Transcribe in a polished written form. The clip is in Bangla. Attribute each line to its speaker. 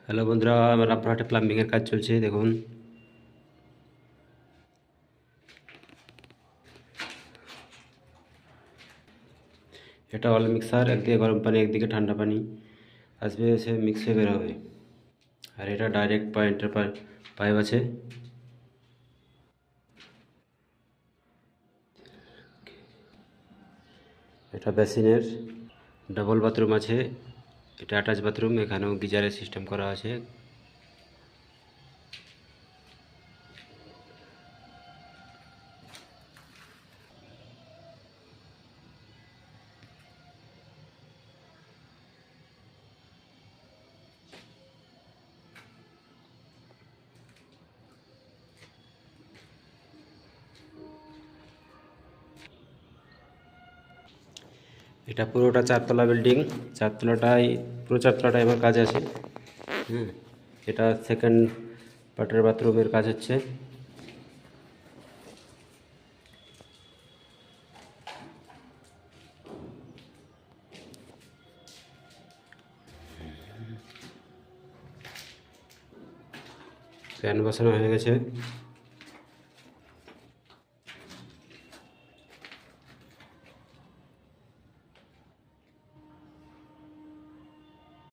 Speaker 1: হ্যালো বন্ধুরা, আমার রামপুরহাটে প্লাম্বিংয়ের কাজ চলছে। দেখুন, এটা অয়েল মিক্সার। একদিকে গরম পানি, একদিকে ঠান্ডা পানি আসবে, এসে মিক্স হয়ে বের হবে। আর এটা ডাইরেক্ট পয়েন্টের পাইপ আছে। এটা বেসিনের ডাবল বাথরুম আছে। এটা অ্যাটাচ বাথরুম, এখানেও গিজারের সিস্টেম করা আছে। এটা পুরোটা 4তলা বিল্ডিং। পুরো 4তলাটাই আমার কাজ আছে। এটা সেকেন্ড পার্টের বাথরুমের কাজ হচ্ছে। ফ্যান বসানো হয়ে গেছে।